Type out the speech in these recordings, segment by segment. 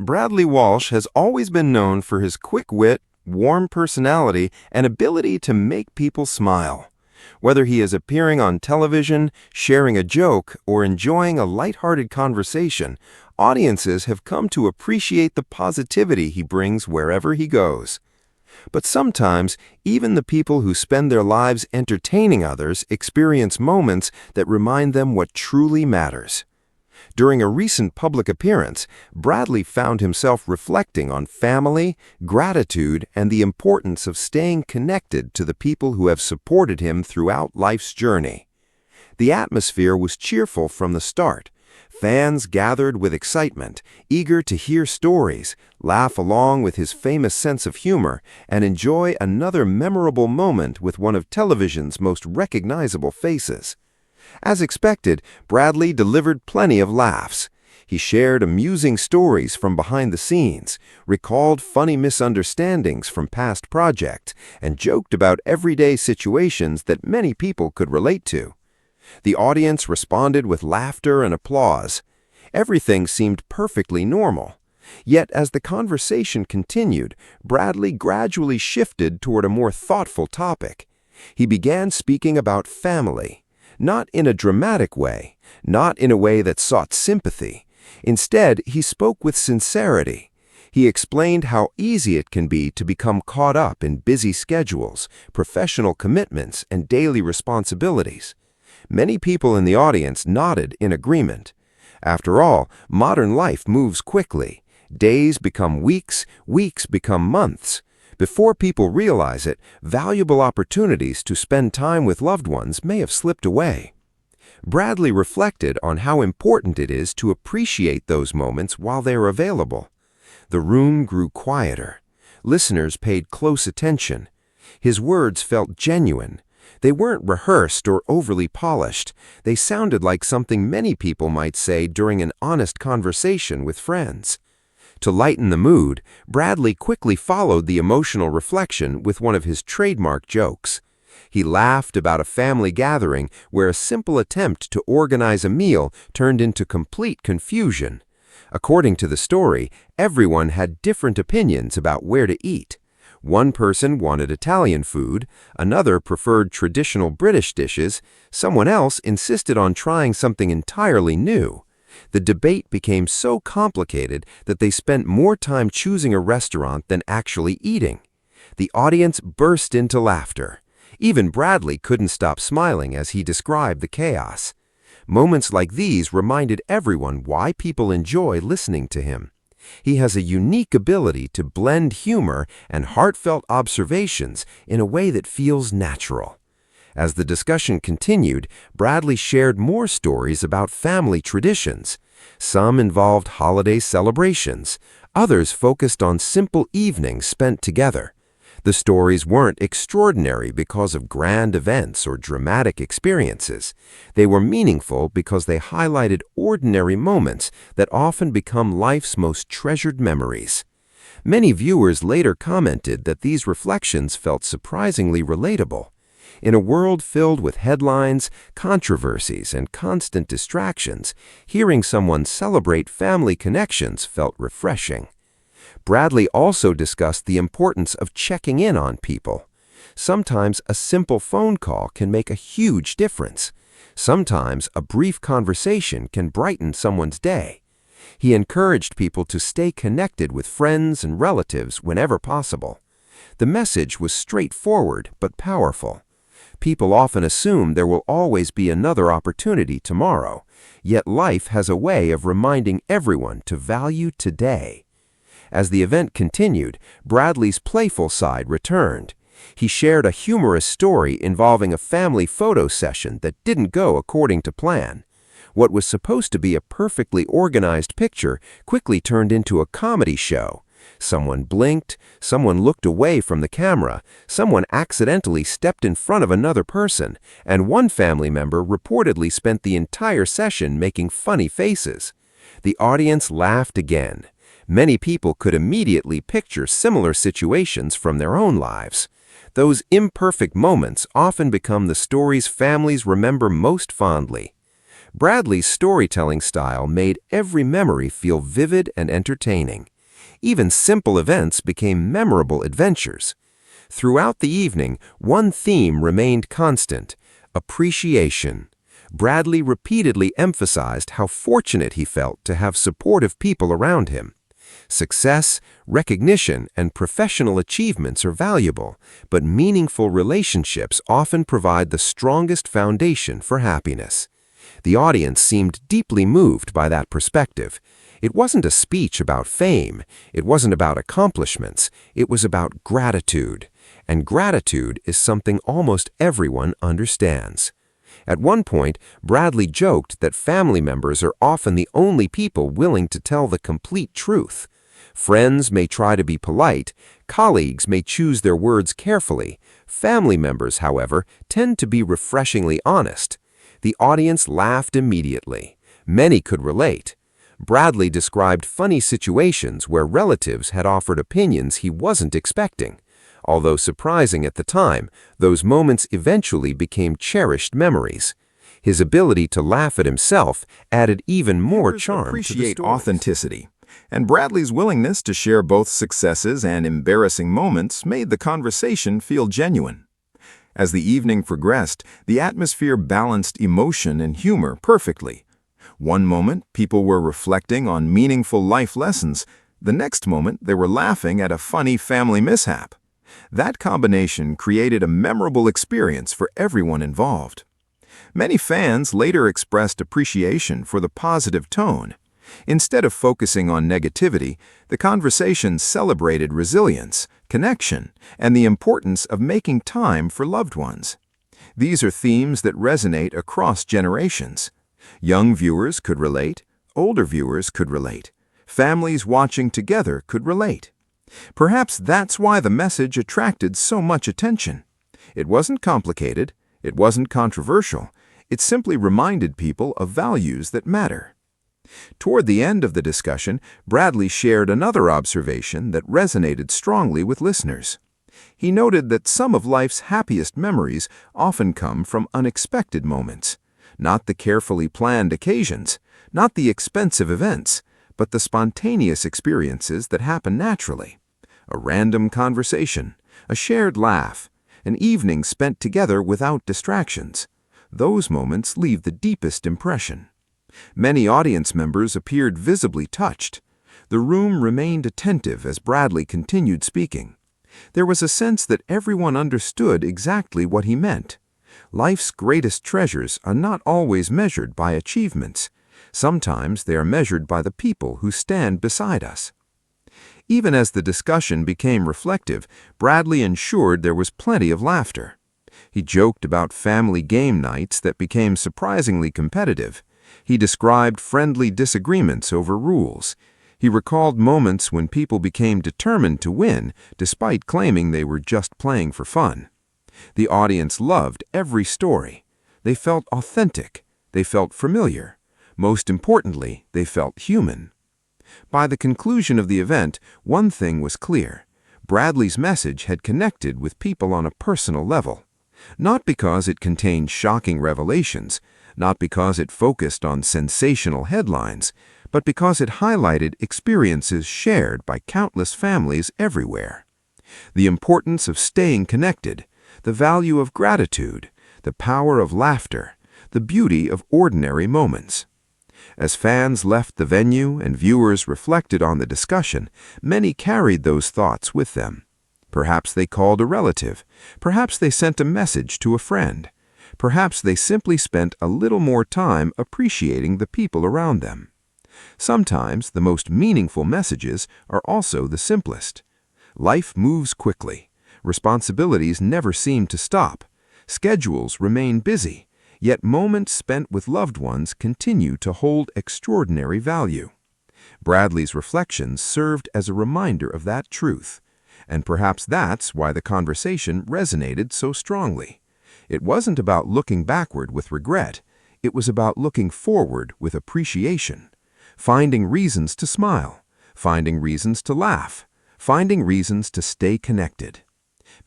Bradley Walsh has always been known for his quick wit, warm personality, and ability to make people smile. Whether he is appearing on television, sharing a joke, or enjoying a lighthearted conversation, audiences have come to appreciate the positivity he brings wherever he goes. But sometimes, even the people who spend their lives entertaining others experience moments that remind them what truly matters. During a recent public appearance, Bradley found himself reflecting on family, gratitude, and the importance of staying connected to the people who have supported him throughout life's journey. The atmosphere was cheerful from the start. Fans gathered with excitement, eager to hear stories, laugh along with his famous sense of humor, and enjoy another memorable moment with one of television's most recognizable faces. As expected, Bradley delivered plenty of laughs. He shared amusing stories from behind the scenes, recalled funny misunderstandings from past projects, and joked about everyday situations that many people could relate to. The audience responded with laughter and applause. Everything seemed perfectly normal. Yet as the conversation continued, Bradley gradually shifted toward a more thoughtful topic. He began speaking about family. Not in a dramatic way, not in a way that sought sympathy. Instead, he spoke with sincerity. He explained how easy it can be to become caught up in busy schedules, professional commitments, and daily responsibilities. Many people in the audience nodded in agreement. After all, modern life moves quickly. Days become weeks, weeks become months. Before people realize it, valuable opportunities to spend time with loved ones may have slipped away. Bradley reflected on how important it is to appreciate those moments while they are available. The room grew quieter. Listeners paid close attention. His words felt genuine. They weren't rehearsed or overly polished. They sounded like something many people might say during an honest conversation with friends. To lighten the mood, Bradley quickly followed the emotional reflection with one of his trademark jokes. He laughed about a family gathering where a simple attempt to organize a meal turned into complete confusion. According to the story, everyone had different opinions about where to eat. One person wanted Italian food, another preferred traditional British dishes, someone else insisted on trying something entirely new. The debate became so complicated that they spent more time choosing a restaurant than actually eating. The audience burst into laughter. Even Bradley couldn't stop smiling as he described the chaos. Moments like these reminded everyone why people enjoy listening to him. He has a unique ability to blend humor and heartfelt observations in a way that feels natural. As the discussion continued, Bradley shared more stories about family traditions. Some involved holiday celebrations. Others focused on simple evenings spent together. The stories weren't extraordinary because of grand events or dramatic experiences. They were meaningful because they highlighted ordinary moments that often become life's most treasured memories. Many viewers later commented that these reflections felt surprisingly relatable. In a world filled with headlines, controversies, and constant distractions, hearing someone celebrate family connections felt refreshing. Bradley also discussed the importance of checking in on people. Sometimes a simple phone call can make a huge difference. Sometimes a brief conversation can brighten someone's day. He encouraged people to stay connected with friends and relatives whenever possible. The message was straightforward but powerful. People often assume there will always be another opportunity tomorrow, yet life has a way of reminding everyone to value today. As the event continued, Bradley's playful side returned. He shared a humorous story involving a family photo session that didn't go according to plan. What was supposed to be a perfectly organized picture quickly turned into a comedy show. Someone blinked, someone looked away from the camera, someone accidentally stepped in front of another person, and one family member reportedly spent the entire session making funny faces. The audience laughed again. Many people could immediately picture similar situations from their own lives. Those imperfect moments often become the stories families remember most fondly. Bradley's storytelling style made every memory feel vivid and entertaining. Even simple events became memorable adventures. Throughout the evening, one theme remained constant: appreciation. Bradley repeatedly emphasized how fortunate he felt to have supportive people around him. Success, recognition, and professional achievements are valuable, but meaningful relationships often provide the strongest foundation for happiness. The audience seemed deeply moved by that perspective. It wasn't a speech about fame. It wasn't about accomplishments. It was about gratitude. And gratitude is something almost everyone understands. At one point, Bradley joked that family members are often the only people willing to tell the complete truth. Friends may try to be polite, colleagues may choose their words carefully. Family members, however, tend to be refreshingly honest. The audience laughed immediately. Many could relate. Bradley described funny situations where relatives had offered opinions he wasn't expecting. Although surprising at the time, those moments eventually became cherished memories. His ability to laugh at himself added even more charm to the Appreciate stories. authenticity, and Bradley's willingness to share both successes and embarrassing moments made the conversation feel genuine. As the evening progressed, the atmosphere balanced emotion and humor perfectly. One moment, people were reflecting on meaningful life lessons. The next moment, they were laughing at a funny family mishap. That combination created a memorable experience for everyone involved. Many fans later expressed appreciation for the positive tone. Instead of focusing on negativity, the conversation celebrated resilience, connection, and the importance of making time for loved ones. These are themes that resonate across generations. Young viewers could relate, older viewers could relate, families watching together could relate. Perhaps that's why the message attracted so much attention. It wasn't complicated, it wasn't controversial, it simply reminded people of values that matter. Toward the end of the discussion, Bradley shared another observation that resonated strongly with listeners. He noted that some of life's happiest memories often come from unexpected moments, not the carefully planned occasions, not the expensive events, but the spontaneous experiences that happen naturally. A random conversation, a shared laugh, an evening spent together without distractions. Those moments leave the deepest impression. Many audience members appeared visibly touched. The room remained attentive as Bradley continued speaking. There was a sense that everyone understood exactly what he meant. Life's greatest treasures are not always measured by achievements. Sometimes they are measured by the people who stand beside us. Even as the discussion became reflective, Bradley ensured there was plenty of laughter. He joked about family game nights that became surprisingly competitive. He described friendly disagreements over rules. He recalled moments when people became determined to win despite claiming they were just playing for fun. The audience loved every story. They felt authentic. They felt familiar. Most importantly, they felt human. By the conclusion of the event, one thing was clear. Bradley's message had connected with people on a personal level. Not because it contained shocking revelations, not because it focused on sensational headlines, but because it highlighted experiences shared by countless families everywhere. The importance of staying connected, the value of gratitude, the power of laughter, the beauty of ordinary moments. As fans left the venue and viewers reflected on the discussion, many carried those thoughts with them. Perhaps they called a relative. Perhaps they sent a message to a friend. Perhaps they simply spent a little more time appreciating the people around them. Sometimes the most meaningful messages are also the simplest. Life moves quickly. Responsibilities never seem to stop. Schedules remain busy. Yet moments spent with loved ones continue to hold extraordinary value. Bradley's reflections served as a reminder of that truth. And perhaps that's why the conversation resonated so strongly. It wasn't about looking backward with regret. It was about looking forward with appreciation. Finding reasons to smile. Finding reasons to laugh. Finding reasons to stay connected.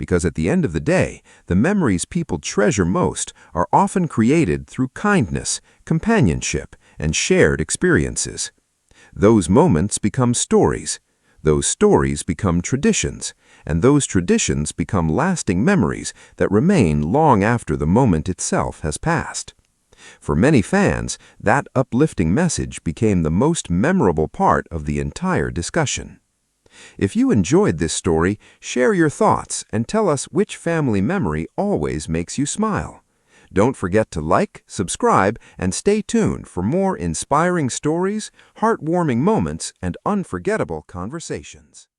because at the end of the day, the memories people treasure most are often created through kindness, companionship, and shared experiences. Those moments become stories. Those stories become traditions, and those traditions become lasting memories that remain long after the moment itself has passed. For many fans, that uplifting message became the most memorable part of the entire discussion. If you enjoyed this story, share your thoughts and tell us which family memory always makes you smile. Don't forget to like, subscribe, and stay tuned for more inspiring stories, heartwarming moments, and unforgettable conversations.